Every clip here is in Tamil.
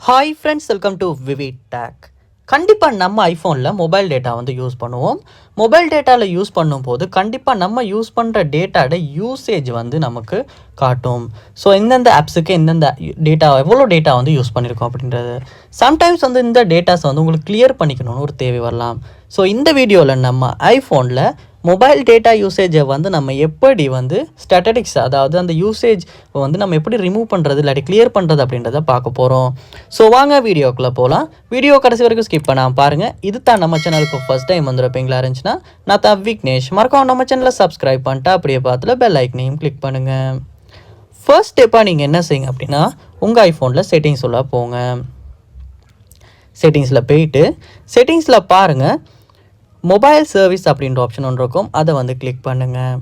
Hi friends, welcome to vivid take. கண்டிப்பாக நம்ம ஐஃபோனில் மொபைல் டேட்டா வந்து யூஸ் பண்ணுவோம். மொபைல் டேட்டாவில் யூஸ் பண்ணும்போது கண்டிப்பாக நம்ம யூஸ் பண்ணுற டேட்டாவோட யூசேஜ் வந்து நமக்கு காட்டும். ஸோ எந்தெந்த ஆப்ஸுக்கு எந்தெந்த டேட்டா எவ்வளோ டேட்டா வந்து யூஸ் பண்ணியிருக்கோம் அப்படின்றது. சம்டைம்ஸ் வந்து இந்த டேட்டாஸை வந்து உங்களுக்கு கிளியர் பண்ணிக்கணும்னு ஒரு தேவை வரலாம். ஸோ இந்த வீடியோவில் நம்ம ஐஃபோனில் மொபைல் டேட்டா யூசேஜை வந்து நம்ம எப்படி வந்து ஸ்டாட்டிஸ்டிக்ஸ், அதாவது அந்த யூசேஜ் வந்து நம்ம எப்படி ரிமூவ் பண்ணுறது இல்லாட்டி கிளியர் பண்ணுறது அப்படின்றத பார்க்க போகிறோம். ஸோ வாங்க வீடியோக்குள்ளே போகலாம். வீடியோ கடைசி வரைக்கும் ஸ்கிப் பண்ணாமல் பாருங்கள். இது தான் நம்ம சேனலுக்கு ஃபஸ்ட் டைம் வந்துருப்பீங்களா இருந்துச்சுன்னா நான் தான் விக்னேஷ். மறக்காம நம்ம சேனலை சப்ஸ்கிரைப் பண்ணிட்டு அப்படியே பார்த்துல பெல் ஐக்கனையும் கிளிக் பண்ணுங்கள். ஃபர்ஸ்ட் ஸ்டெப்பாக நீங்கள் என்ன செய்யுங்க அப்படின்னா, உங்கள் ஐஃபோனில் செட்டிங்ஸ் உள்ள போங்க. செட்டிங்ஸில் போயிட்டு செட்டிங்ஸில் பாருங்கள், மொபைல் சர்வீஸ் அப்படின்ற ஆப்ஷன் ஒன்று இருக்கும். அதை வந்து கிளிக் பண்ணுங்கள்.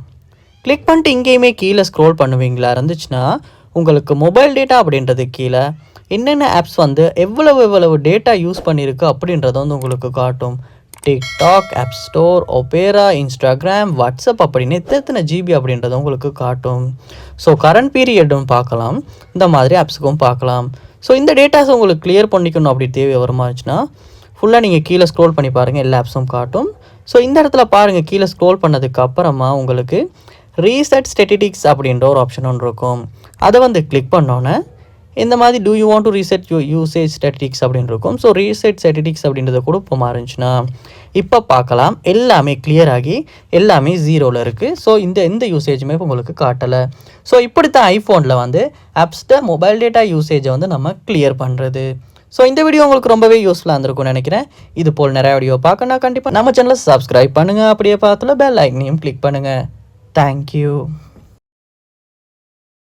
கிளிக் பண்ணிட்டு இங்கேயுமே கீழே ஸ்க்ரோல் பண்ணுவீங்களா இருந்துச்சுன்னா உங்களுக்கு மொபைல் டேட்டா அப்படின்றது கீழே என்னென்ன ஆப்ஸ் வந்து எவ்வளவு டேட்டா யூஸ் பண்ணியிருக்கு அப்படின்றத வந்து உங்களுக்கு காட்டும். TikTok, app store, Opera, Instagram, WhatsApp அப்படின்னு எத்தனை ஜிபி அப்படின்றத உங்களுக்கு காட்டும். ஸோ கரண்ட் பீரியடும் பார்க்கலாம், இந்த மாதிரி ஆப்ஸுக்கும் பார்க்கலாம். ஸோ இந்த டேட்டாஸ் உங்களுக்கு கிளியர் பண்ணிக்கணும் அப்படி தேவை வருமாச்சுன்னா ஃபுல்லாக நீங்கள் கீழே ஸ்க்ரோல் பண்ணி பாருங்கள், எல்லா ஆப்ஸும் காட்டும். ஸோ இந்த இடத்துல பாருங்கள், கீழே ஸ்க்ரோல் பண்ணதுக்கு அப்புறமா உங்களுக்கு ரீசெட் ஸ்டாட்டிஸ்டிக்ஸ் அப்படின்ற ஒரு ஆப்ஷன் ஒன்று இருக்கும். அதை வந்து கிளிக் பண்ணோன்னே இந்த மாதிரி do you want to reset usage statistics அப்படின்னு இருக்கும். ஸோ ரீசெட் ஸ்டாட்டிஸ்டிக்ஸ் அப்படின்றத கொடுப்போமா இருந்துச்சுன்னா இப்போ பார்க்கலாம், எல்லாமே கிளியர் ஆகி எல்லாமே ஜீரோவில் இருக்குது. ஸோ எந்த யூசேஜுமே உங்களுக்கு காட்டலை. ஸோ இப்படித்தான் ஐஃபோனில் வந்து ஆப்ஸ்ட மொபைல் டேட்டா யூசேஜை வந்து நம்ம கிளியர் பண்ணுறது. ஸோ இந்த வீடியோ உங்களுக்கு ரொம்பவே யூஸ்ஃபுல்லாக இருந்திருக்கும்னு நினைக்கிறேன். இது போல் நிறைய வீடியோ பார்க்கணும்னா கண்டிப்பாக நம்ம சேனலை சப்ஸ்கிரைப் பண்ணுங்கள், அப்படியே பார்த்துல பெல் ஐக்கனையும் கிளிக் பண்ணுங்கள். தேங்க்யூ.